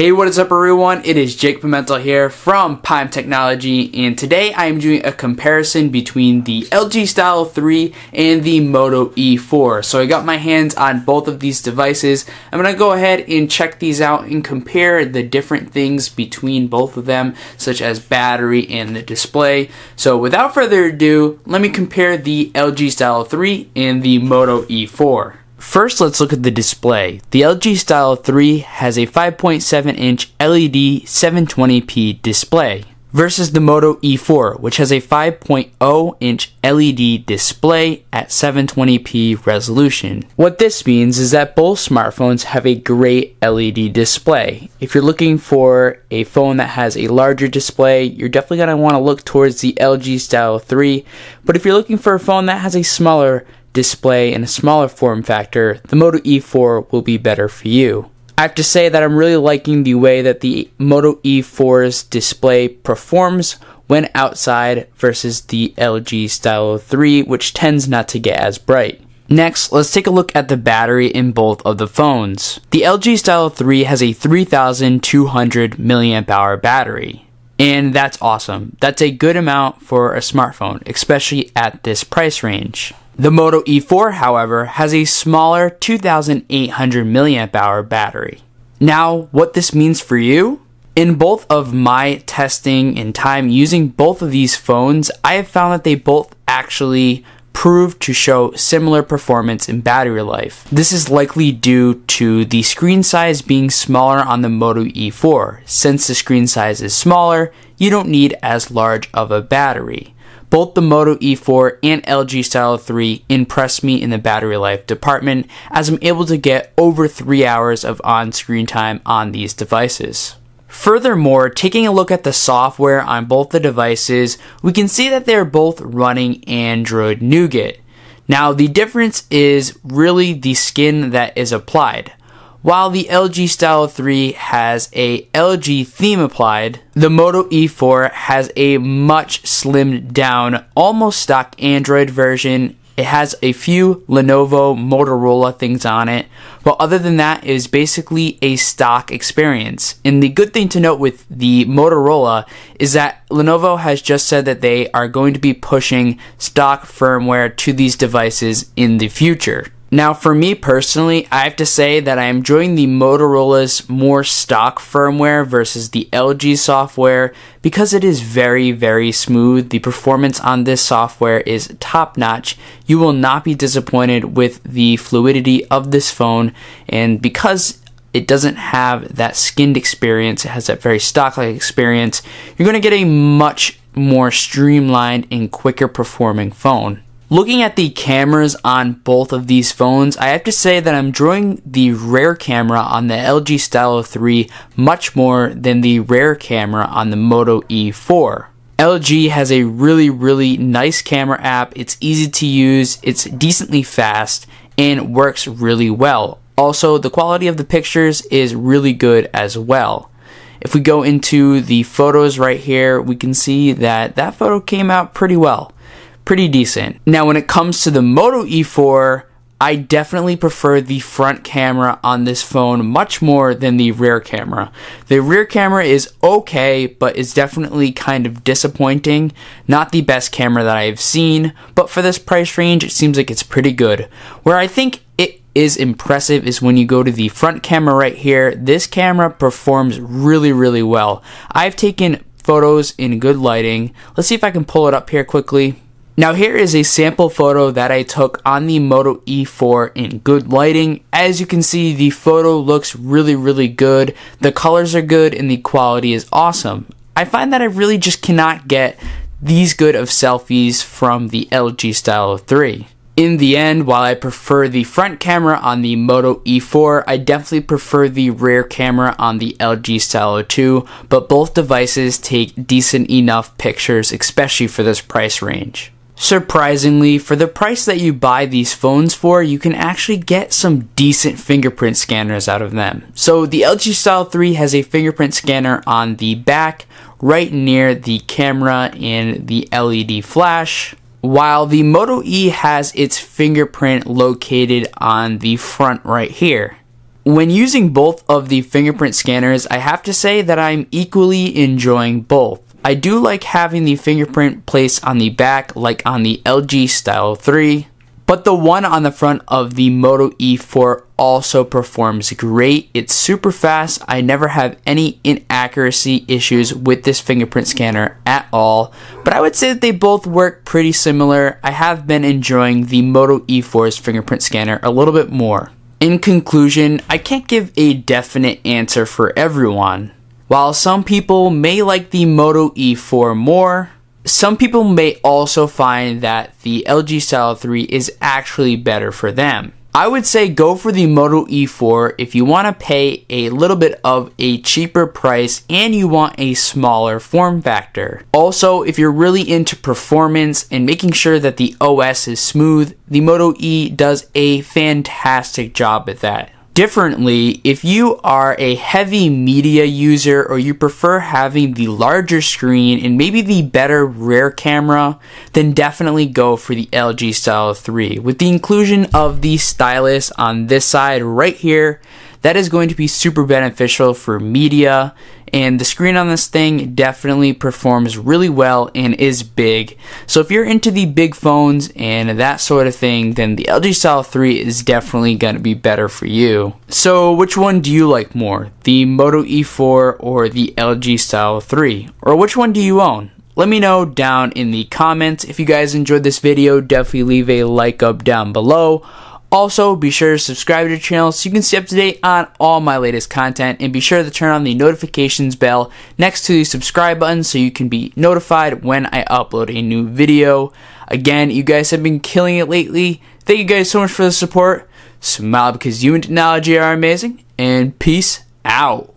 Hey, what is up everyone? It is Jake Pimentel here from Pime Technology, and today I am doing a comparison between the LG Stylo 3 and the Moto E4. So I got my hands on both of these devices. I'm going to go ahead and check these out and compare the different things between both of them, such as battery and the display. So without further ado, let me compare the LG Stylo 3 and the Moto E4. First, let's look at the display. The LG Stylo 3 has a 5.7-inch LED 720p display versus the Moto E4, which has a 5.0-inch LED display at 720p resolution. What this means is that both smartphones have a great LED display. If you're looking for a phone that has a larger display, you're definitely going to want to look towards the LG Stylo 3, but if you're looking for a phone that has a smaller display and a smaller form factor, the Moto E4 will be better for you. I have to say that I'm really liking the way that the Moto E4's display performs when outside versus the LG Stylo 3, which tends not to get as bright. Next, let's take a look at the battery in both of the phones. The LG Stylo 3 has a 3200 mAh battery. And that's awesome. That's a good amount for a smartphone, especially at this price range. The Moto E4, however, has a smaller 2800 mAh battery. Now, what this means for you? In both of my testing and time using both of these phones, I have found that they both actually prove to show similar performance in battery life. This is likely due to the screen size being smaller on the Moto E4. Since the screen size is smaller, you don't need as large of a battery. Both the Moto E4 and LG Stylo 3 impress me in the battery life department, as I'm able to get over 3 hours of on-screen time on these devices. Furthermore, taking a look at the software on both the devices, we can see that they're both running Android Nougat. Now, the difference is really the skin that is applied. While the LG Stylo 3 has a LG theme applied, the Moto E4 has a much slimmed down, almost stock Android version. It has a few Lenovo, Motorola things on it, but other than that, it is basically a stock experience. And the good thing to note with the Motorola is that Lenovo has just said that they are going to be pushing stock firmware to these devices in the future. Now, for me personally, I have to say that I am enjoying the Motorola's more stock firmware versus the LG software because it is very, very smooth. The performance on this software is top notch. You will not be disappointed with the fluidity of this phone, and because it doesn't have that skinned experience, it has that very stock-like experience, you're going to get a much more streamlined and quicker performing phone. Looking at the cameras on both of these phones, I have to say that I'm enjoying the rear camera on the LG Stylo 3 much more than the rear camera on the Moto E4. LG has a really nice camera app. It's easy to use, it's decently fast, and works really well. Also, the quality of the pictures is really good as well. If we go into the photos right here, we can see that that photo came out pretty well. Pretty decent. Now, when it comes to the Moto E4, I definitely prefer the front camera on this phone much more than the rear camera. The rear camera is okay, but it's definitely kind of disappointing. Not the best camera that I've seen, but for this price range, it seems like it's pretty good. Where I think it is impressive is when you go to the front camera right here. This camera performs really well. I've taken photos in good lighting. Let's see if I can pull it up here quickly. Now, here is a sample photo that I took on the Moto E4 in good lighting. As you can see, the photo looks really good. The colors are good and the quality is awesome. I find that I really just cannot get these good of selfies from the LG Stylo 3. In the end, while I prefer the front camera on the Moto E4, I definitely prefer the rear camera on the LG Stylo 2, but both devices take decent enough pictures, especially for this price range. Surprisingly, for the price that you buy these phones for, you can actually get some decent fingerprint scanners out of them. So the LG Stylo 3 has a fingerprint scanner on the back, right near the camera and the LED flash, while the Moto E has its fingerprint located on the front right here. When using both of the fingerprint scanners, I have to say that I'm equally enjoying both. I do like having the fingerprint placed on the back like on the LG Stylo 3, but the one on the front of the Moto E4 also performs great. It's super fast. I never have any inaccuracy issues with this fingerprint scanner at all, but I would say that they both work pretty similar. I have been enjoying the Moto E4's fingerprint scanner a little bit more. In conclusion, I can't give a definite answer for everyone. While some people may like the Moto E4 more, some people may also find that the LG Stylo 3 is actually better for them. I would say go for the Moto E4 if you want to pay a little bit of a cheaper price and you want a smaller form factor. Also, if you're really into performance and making sure that the OS is smooth, the Moto E does a fantastic job at that. Differently, if you are a heavy media user or you prefer having the larger screen and maybe the better rear camera, then definitely go for the LG Stylo 3. With the inclusion of the stylus on this side right here, that is going to be super beneficial for media, and the screen on this thing definitely performs really well and is big. So if you're into the big phones and that sort of thing, then the LG Stylo 3 is definitely going to be better for you. So which one do you like more, the Moto E4 or the LG Stylo 3? Or which one do you own? Let me know down in the comments. If you guys enjoyed this video, definitely leave a like up down below. Also, be sure to subscribe to the channel so you can stay up to date on all my latest content, and be sure to turn on the notifications bell next to the subscribe button so you can be notified when I upload a new video. Again, you guys have been killing it lately. Thank you guys so much for the support. Smile because you and technology are amazing, and peace out.